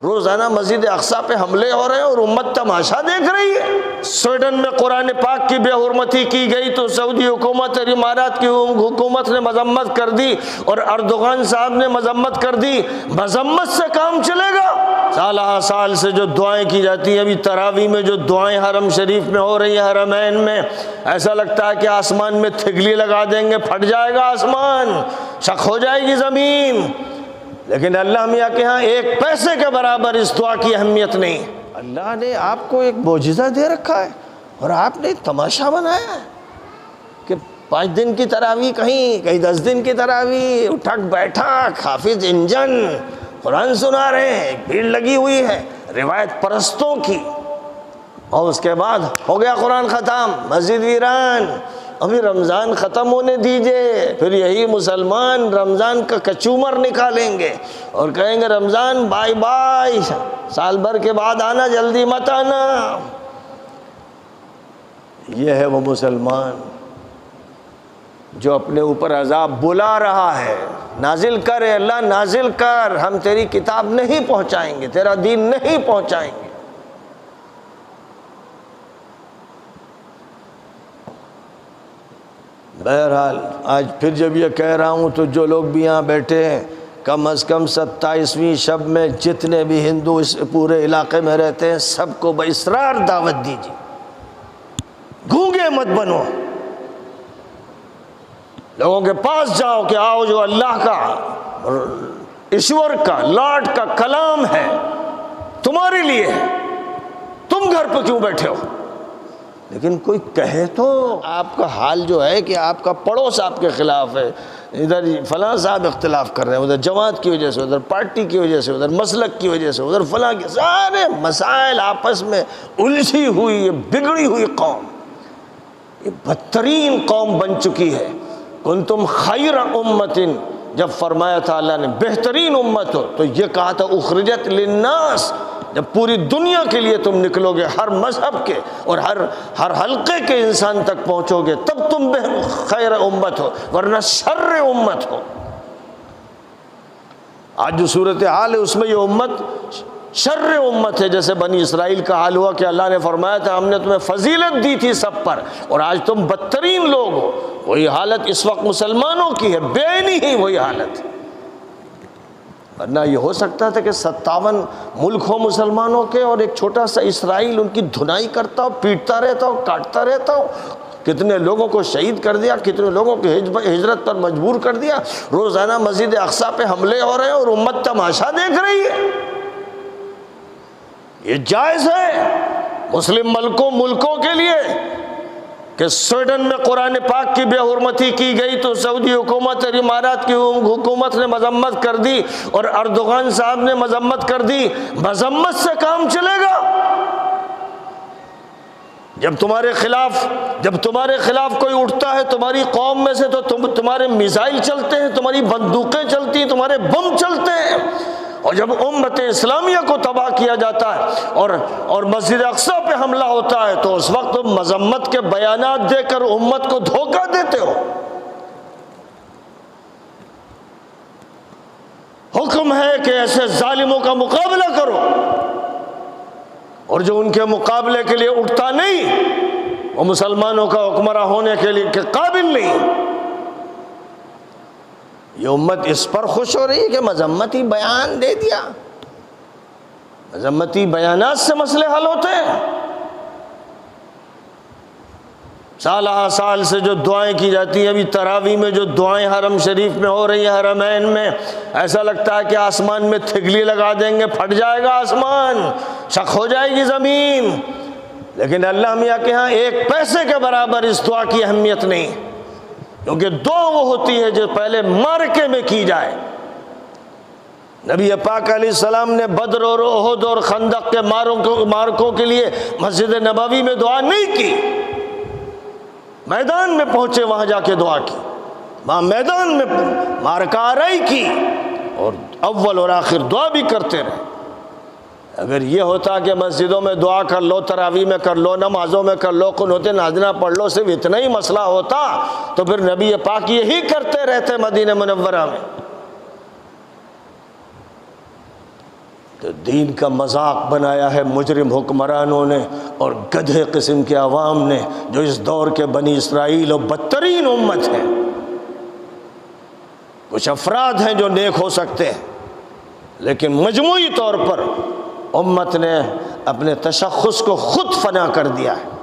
روزانہ مسجد اقصیٰ پہ حملے ہو رہے ہیں اور امت تماشا دیکھ رہی ہے۔ سویڈن میں قرآن پاک کی بے حرمتی کی گئی تو سعودی حکومت اور امارات کی حکومت نے مذمت کر دی اور اردوغان صاحب نے مذمت کر دی۔ مذمت سے کام چلے گا؟ سالہ سال سے جو دعائیں کی جاتی ہیں، ابھی تراویح میں جو دعائیں حرم شریف میں ہو رہی ہیں، حرمین میں، ایسا لگتا ہے کہ آسمان میں تھگلی لگا دیں گے، پھٹ جائے گا آسمان، شق ہو جائے گی زمین، لیکن اللہ میاں کے ہاں ایک پیسے کے برابر اس دعا کی اہمیت نہیں۔ اللہ نے آپ کو ایک معجزہ دے رکھا ہے اور آپ نے تماشا بنایا ہے کہ 5 دن کی تراویح کہیں 10 دن کی تراویح، اٹھک بیٹھک، حافظ انجن قرآن سنا رہے ہیں، ایک بھیڑ لگی ہوئی ہے روایت پرستوں کی، اور اس کے بعد ہو گیا قرآن ختم، مسجد ویران۔ ابھی رمضان ختم ہونے دیجئے، پھر یہی مسلمان رمضان کا کچومر نکالیں گے اور کہیں گے رمضان بائی بائی، سال بھر کے بعد آنا، جلدی مت آنا۔ یہ ہے وہ مسلمان جو اپنے اوپر عذاب بلا رہا ہے۔ نازل کر اے اللہ، نازل کر، ہم تیری کتاب نہیں پہنچائیں گے، تیرا دین نہیں پہنچائیں گے۔ بہرحال آج پھر جب یہ کہہ رہا ہوں تو جو لوگ بھی یہاں بیٹھے ہیں، کم از کم 27ویں شب میں جتنے بھی ہندو اس پورے علاقے میں رہتے ہیں، سب کو باصرار دعوت دیجیے، گونگے مت بنو، لوگوں کے پاس جاؤ کہ آؤ، جو اللہ کا، ایشور کا، لاڈ کا کلام ہے تمہارے لیے ہے، تم گھر پہ کیوں بیٹھے ہو؟ لیکن کوئی کہے تو آپ کا حال جو ہے کہ آپ کا پڑوس آپ کے خلاف ہے، ادھر فلاں صاحب اختلاف کر رہے ہیں، ادھر جماعت کی وجہ سے، ادھر پارٹی کی وجہ سے، ادھر مسلک کی وجہ سے، ادھر فلاں کے سارے مسائل آپس میں الجھی ہوئی، یہ بگڑی ہوئی قوم، یہ بدترین قوم بن چکی ہے۔ کنتم خیر امت، جب فرمایا تھا اللہ نے بہترین امت ہو، تو یہ کہا تھا اخرجت للناس، جب پوری دنیا کے لیے تم نکلو گے، ہر مذہب کے اور ہر حلقے کے انسان تک پہنچو گے، تب تم خیر امت ہو، ورنہ شر امت ہو۔ آج جو صورتحال ہے اس میں یہ امت شر امت ہے، جیسے بنی اسرائیل کا حال ہوا کہ اللہ نے فرمایا تھا ہم نے تمہیں فضیلت دی تھی سب پر، اور آج تم بدترین لوگ ہو۔ وہی حالت اس وقت مسلمانوں کی ہے، بے عینی ہی وہی حالت ہے۔ ورنہ یہ ہو سکتا تھا کہ 57 ملک ہو مسلمانوں کے اور ایک چھوٹا سا اسرائیل ان کی دھنائی کرتا ہو، پیٹتا رہتا ہو، کاٹتا رہتا ہو، کتنے لوگوں کو شہید کر دیا، کتنے لوگوں کو ہجرت پر مجبور کر دیا، روزانہ مسجد اقصیٰ پہ حملے ہو رہے ہیں اور امت تماشا دیکھ رہی ہے۔ یہ جائز ہے مسلم ملکوں کے لیے کہ سویڈن میں قرآن پاک کی بے حرمتی کی گئی تو سعودی حکومت اور امارات کی حکومت نے مذمت کر دی اور اردوغان صاحب نے مذمت کر دی۔ مذمت سے کام چلے گا؟ جب تمہارے خلاف کوئی اٹھتا ہے تمہاری قوم میں سے تو تمہارے میزائل چلتے ہیں، تمہاری بندوقیں چلتی ہیں، تمہارے بم چلتے ہیں، اور جب امت اسلامیہ کو تباہ کیا جاتا ہے اور مسجد اقصیٰ پہ حملہ ہوتا ہے تو اس وقت تم مذمت کے بیانات دے کر امت کو دھوکہ دیتے ہو۔ حکم ہے کہ ایسے ظالموں کا مقابلہ کرو، اور جو ان کے مقابلے کے لیے اٹھتا نہیں وہ مسلمانوں کا حکمراں ہونے کے لیے قابل نہیں۔ یہ امت اس پر خوش ہو رہی ہے کہ مذمتی بیان دے دیا، مذمتی بیانات سے مسئلے حل ہوتے ہیں۔ سالہ سال سے جو دعائیں کی جاتی ہیں، ابھی تراویح میں جو دعائیں حرم شریف میں ہو رہی ہیں، حرمین میں، ایسا لگتا ہے کہ آسمان میں تھگلی لگا دیں گے، پھٹ جائے گا آسمان، شق ہو جائے گی زمین، لیکن اللہ میاں کے ہاں ایک پیسے کے برابر اس دعا کی اہمیت نہیں، کیونکہ دعا وہ ہوتی ہے جو پہلے معرکے میں کی جائے۔ نبی پاک علیہ السلام نے بدر اور احد اور خندق کے معرکوں کے لیے مسجد نبوی میں دعا نہیں کی، میدان میں پہنچے وہاں جا کے دعا کی، وہاں میدان میں معرکہ آرائی کی اور اول اور آخر دعا بھی کرتے رہے۔ اگر یہ ہوتا کہ مسجدوں میں دعا کر لو، تراویح میں کر لو، نمازوں میں کر لو، قنوت نازلہ پڑھ لو، صرف اتنا ہی مسئلہ ہوتا تو پھر نبی پاک یہی کرتے رہتے مدینہ منورہ میں۔ تو دین کا مذاق بنایا ہے مجرم حکمرانوں نے اور گدھے قسم کے عوام نے، جو اس دور کے بنی اسرائیل اور بدترین امت ہیں۔ کچھ افراد ہیں جو نیک ہو سکتے ہیں، لیکن مجموعی طور پر امت نے اپنے تشخص کو خود فنا کر دیا ہے۔